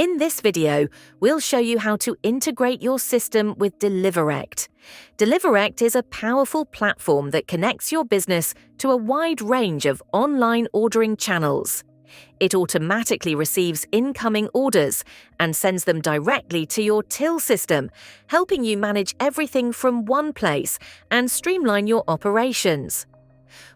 In this video, we'll show you how to integrate your system with Deliverect. Deliverect is a powerful platform that connects your business to a wide range of online ordering channels. It automatically receives incoming orders and sends them directly to your till system, helping you manage everything from one place and streamline your operations.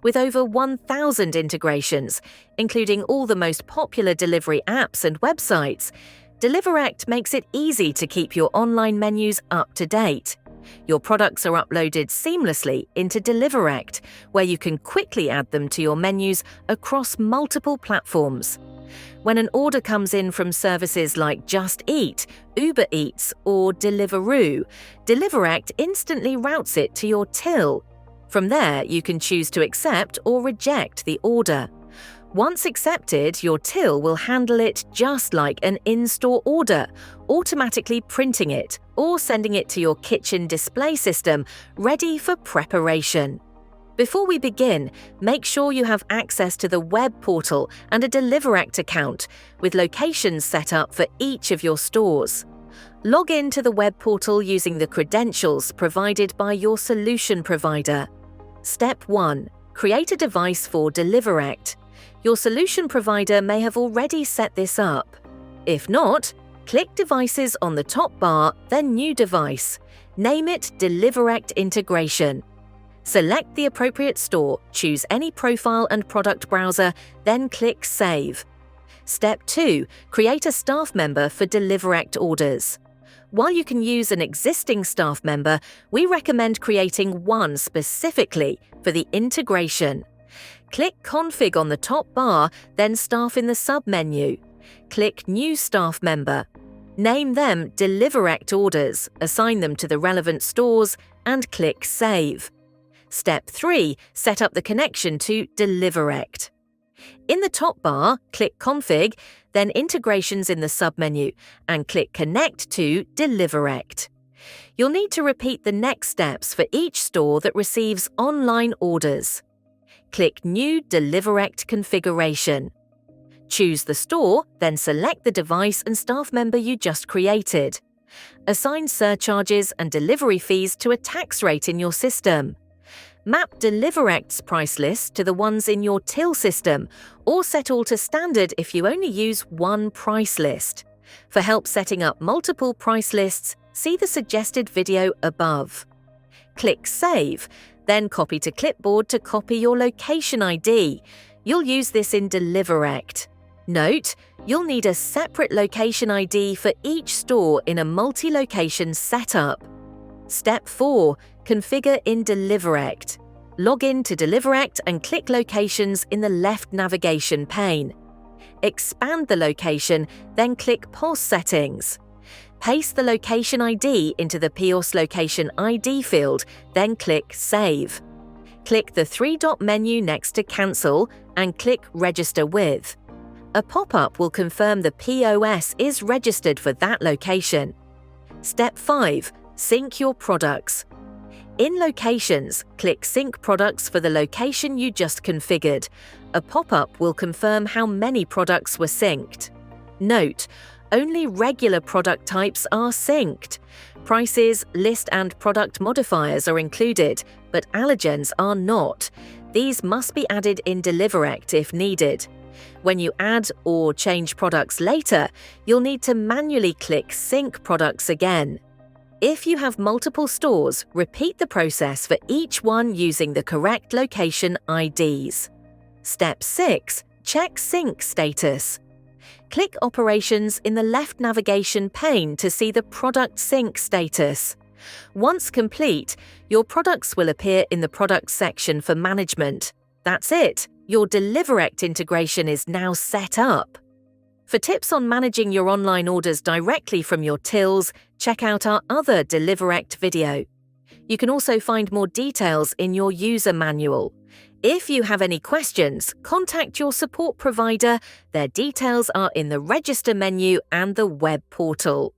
With over 1,000 integrations, including all the most popular delivery apps and websites, Deliverect makes it easy to keep your online menus up to date. Your products are uploaded seamlessly into Deliverect, where you can quickly add them to your menus across multiple platforms. When an order comes in from services like Just Eat, Uber Eats, or Deliveroo, Deliverect instantly routes it to your till. From there, you can choose to accept or reject the order. Once accepted, your till will handle it just like an in-store order, automatically printing it or sending it to your kitchen display system, ready for preparation. Before we begin, make sure you have access to the web portal and a Deliverect account, with locations set up for each of your stores. Log in to the web portal using the credentials provided by your solution provider. Step 1. Create a device for Deliverect. Your solution provider may have already set this up. If not, click Devices on the top bar, then New Device. Name it Deliverect Integration. Select the appropriate store, choose any profile and product browser, then click Save. Step 2. Create a staff member for Deliverect orders. While you can use an existing staff member, we recommend creating one specifically for the integration. Click Config on the top bar, then Staff in the sub-menu. Click New Staff Member. Name them Deliverect Orders, assign them to the relevant stores, and click Save. Step 3. Set up the connection to Deliverect. In the top bar, click Config, then Integrations in the submenu, and click Connect to Deliverect. You'll need to repeat the next steps for each store that receives online orders. Click New Deliverect Configuration. Choose the store, then select the device and staff member you just created. Assign surcharges and delivery fees to a tax rate in your system. Map Deliverect's price list to the ones in your till system, or set all to standard if you only use one price list. For help setting up multiple price lists, see the suggested video above. Click Save, then copy to clipboard to copy your location ID. You'll use this in Deliverect. Note, you'll need a separate location ID for each store in a multi-location setup. Step 4. Configure in Deliverect. Log in to Deliverect and click Locations in the left navigation pane. Expand the location, then click POS Settings. Paste the location ID into the POS Location ID field, then click Save. Click the three-dot menu next to Cancel and click Register With. A pop-up will confirm the POS is registered for that location. Step 5. Sync your products. In Locations, click Sync Products for the location you just configured. A pop-up will confirm how many products were synced. Note, only regular product types are synced. Prices, list and product modifiers are included, but allergens are not. These must be added in Deliverect if needed. When you add or change products later, you'll need to manually click Sync Products again. If you have multiple stores, repeat the process for each one using the correct location IDs. Step 6. Check sync status. Click Operations in the left navigation pane to see the product sync status. Once complete, your products will appear in the Products section for management. That's it. Your Deliverect integration is now set up. For tips on managing your online orders directly from your tills, check out our other Deliverect video. You can also find more details in your user manual. If you have any questions, contact your support provider. Their details are in the Register menu and the web portal.